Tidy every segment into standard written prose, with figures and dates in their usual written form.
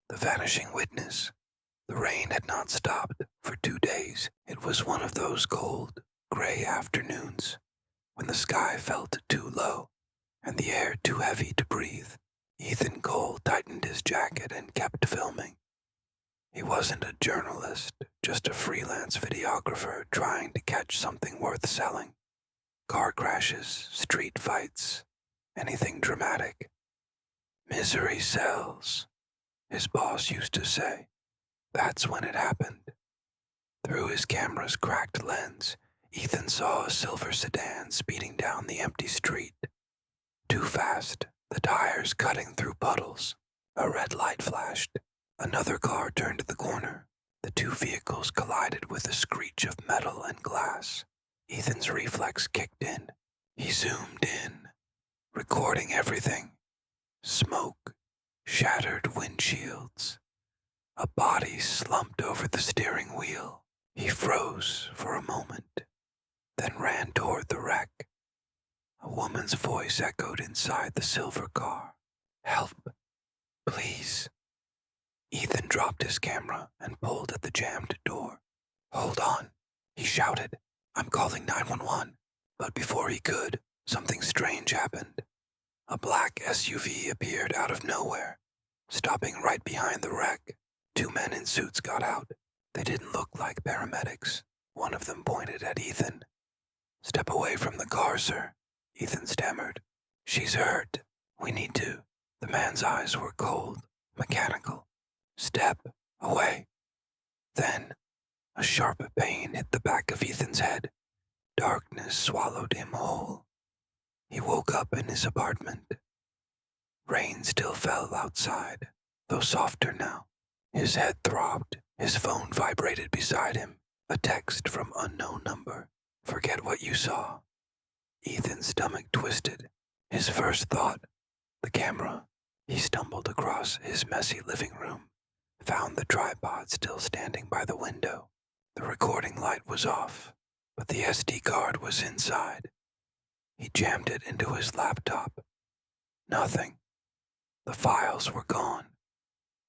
The Vanishing Witness. The rain had not stopped for 2 days. It was one of those cold, gray afternoons when the sky felt too low and the air too heavy to breathe. Ethan Cole tightened his jacket and kept filming. He wasn't a journalist, just a freelance videographer trying to catch something worth selling. Car crashes, street fights, anything dramatic. Misery sells, his boss used to say. That's when it happened. Through his camera's cracked lens, Ethan saw a silver sedan speeding down the empty street. Too fast, the tires cutting through puddles. A red light flashed. Another car turned the corner. The two vehicles collided with a screech of metal and glass. Ethan's reflex kicked in. He zoomed in, recording everything. Smoke, shattered windshields. A body slumped over the steering wheel. He froze for a moment, then ran toward the wreck. A woman's voice echoed inside the silver car. "Help, please." Ethan dropped his camera and pulled at the jammed door. "Hold on," he shouted. "I'm calling 911. But before he could, something strange happened. A black SUV appeared out of nowhere, stopping right behind the wreck. Two men in suits got out. They didn't look like paramedics. One of them pointed at Ethan. "Step away from the car, sir," Ethan stammered. "She's hurt. We need to." The man's eyes were cold, mechanical. "Step away." Then, a sharp pain hit the back of Ethan's head. Darkness swallowed him whole. He woke up in his apartment. Rain still fell outside, though softer now. His head throbbed. His phone vibrated beside him. A text from unknown number. "Forget what you saw." Ethan's stomach twisted. His first thought, the camera. He stumbled across his messy living room, found the tripod still standing by the window. The recording light was off, but the SD card was inside. He jammed it into his laptop. Nothing. The files were gone.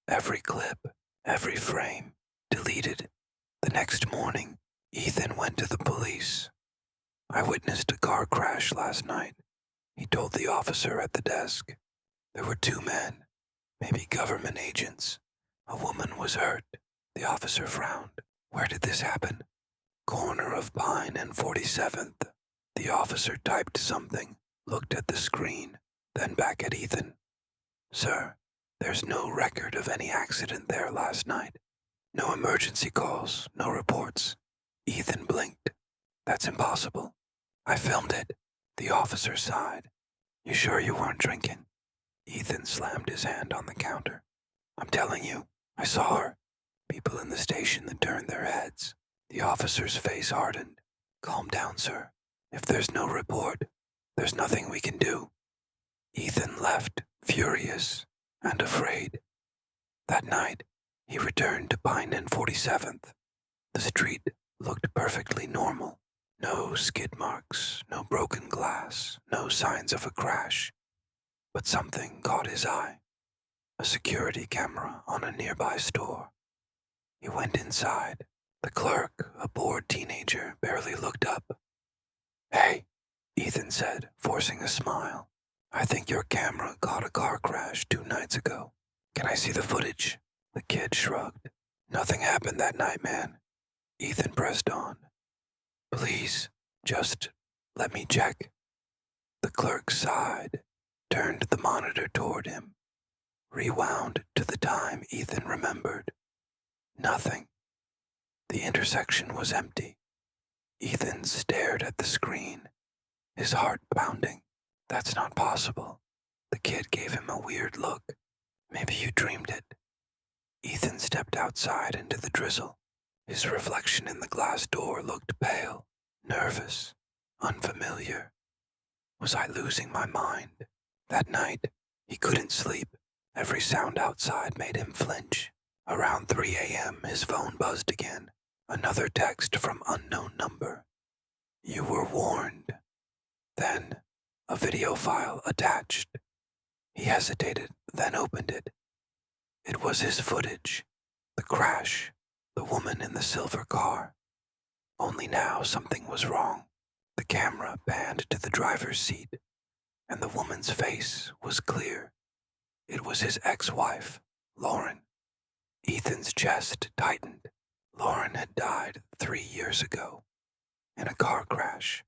Every clip, every frame, deleted. The next morning, Ethan went to the police. "I witnessed a car crash last night," he told the officer at the desk. "There were two men, maybe government agents. A woman was hurt." The officer frowned. "Where did this happen?" "Corner of Pine and 47th. The officer typed something, looked at the screen, then back at Ethan. "Sir, there's no record of any accident there last night. No emergency calls, no reports." Ethan blinked. "That's impossible. I filmed it." The officer sighed. "You sure you weren't drinking?" Ethan slammed his hand on the counter. "I'm telling you, I saw her." People in the station that turned their heads. The officer's face hardened. "Calm down, sir. If there's no report, there's nothing we can do." Ethan left, furious and afraid. That night, he returned to Pine and 47th. The street looked perfectly normal. No skid marks, no broken glass, no signs of a crash. But something caught his eye. A security camera on a nearby store. He went inside. The clerk, a bored teenager, barely looked up. "Hey," Ethan said, forcing a smile. "I think your camera caught a car crash 2 nights ago. Can I see the footage?" The kid shrugged. "Nothing happened that night, man." Ethan pressed on. "Please, just let me check." The clerk sighed, turned the monitor toward him, rewound to the time Ethan remembered. Nothing. The intersection was empty. Ethan stared at the screen, his heart pounding. "That's not possible." The kid gave him a weird look. "Maybe you dreamed it." Ethan stepped outside into the drizzle. His reflection in the glass door looked pale, nervous, unfamiliar. Was I losing my mind? That night, he couldn't sleep. Every sound outside made him flinch. Around 3 a.m., his phone buzzed again. Another text from unknown number. "You were warned." Then, a video file attached. He hesitated, then opened it. It was his footage, the crash, the woman in the silver car. Only now something was wrong. The camera panned to the driver's seat, and the woman's face was clear. It was his ex-wife, Lauren. Ethan's chest tightened. Lauren had died 3 years ago, in a car crash.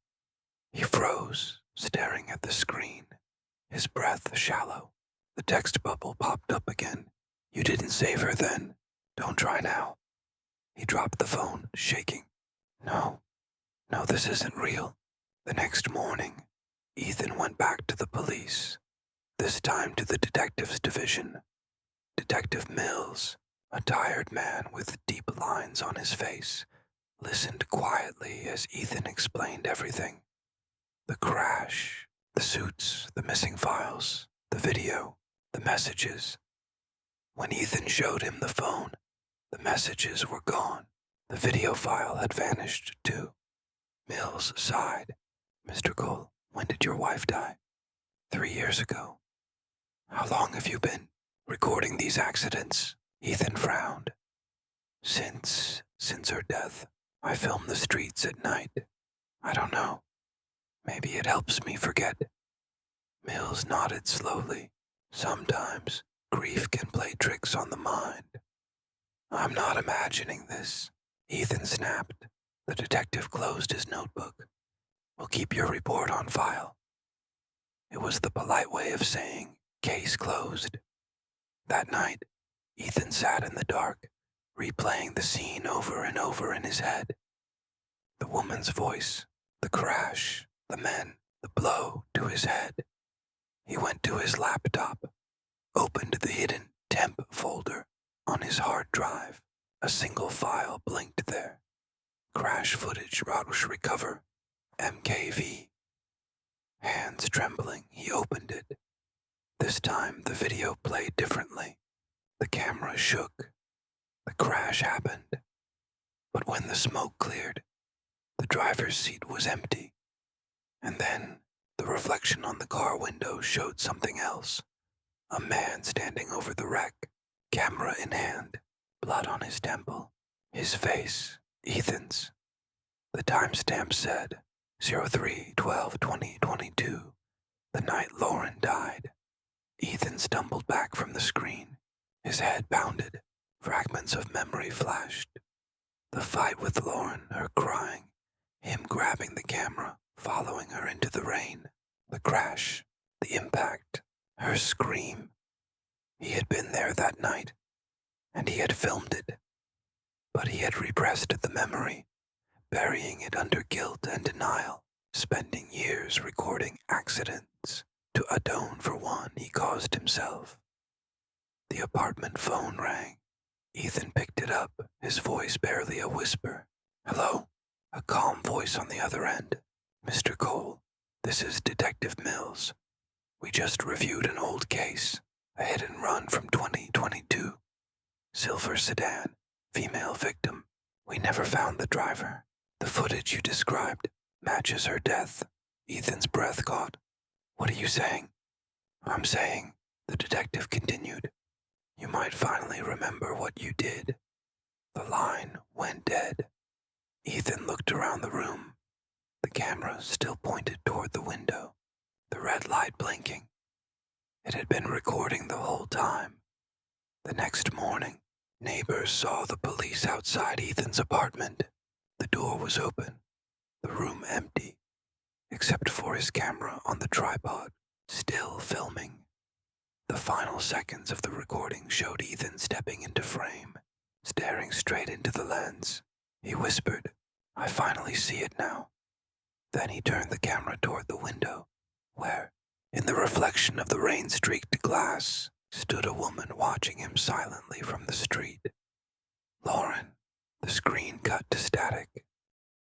He froze, staring at the screen, his breath shallow. The text bubble popped up again. You didn't save her then. Don't try now. He dropped the phone, shaking. No, this isn't real. The next morning, Ethan went back to the police, this time to the detectives division. Detective Mills, a tired man with deep lines on his face, listened quietly as Ethan explained everything. The crash, the suits, the missing files, the video, the messages. When Ethan showed him the phone, the messages were gone. The video file had vanished too. Mills sighed. Mr. Cole, when did your wife die? 3 years ago. How long have you been recording these accidents? Ethan frowned. Since her death, I film the streets at night. I don't know. Maybe it helps me forget. Mills nodded slowly. Sometimes grief can play tricks on the mind. I'm not imagining this. Ethan snapped. The detective closed his notebook. We'll keep your report on file. It was the polite way of saying, case closed. That night, Ethan sat in the dark, replaying the scene over and over in his head. The woman's voice, the crash, the men, the blow to his head. He went to his laptop, opened the hidden temp folder on his hard drive. A single file blinked there. Crash footage Rausch recover, MKV. Hands trembling, he opened it. This time the video played differently. The camera shook. The crash happened. But when the smoke cleared, the driver's seat was empty. And then the reflection on the car window showed something else. A man standing over the wreck, camera in hand, blood on his temple. His face, Ethan's. The timestamp said 03/12/2022, the night Lauren died. Ethan stumbled back from the screen. His head pounded. Fragments of memory flashed. The fight with Lauren, her crying, him grabbing the camera, following her into the rain, the crash, the impact, her scream. He had been there that night, and he had filmed it. But he had repressed the memory, burying it under guilt and denial, spending years recording accidents to atone for one he caused himself. The apartment phone rang. Ethan picked it up, his voice barely a whisper. Hello? A calm voice on the other end. Mr. Cole, this is Detective Mills. We just reviewed an old case, a hit and run from 2022. Silver sedan, female victim. We never found the driver. The footage you described matches her death. Ethan's breath caught. What are you saying? I'm saying, the detective continued, you might finally remember what you did. The line went dead. Ethan looked around the room. The camera still pointed toward the window, the red light blinking. It had been recording the whole time. The next morning, neighbors saw the police outside Ethan's apartment. The door was open, the room empty, except for his camera on the tripod, still filming. The final seconds of the recording showed Ethan stepping into frame, staring straight into the lens. He whispered, I finally see it now. Then he turned the camera toward the window, where, in the reflection of the rain-streaked glass, stood a woman watching him silently from the street. Lauren. The screen cut to static.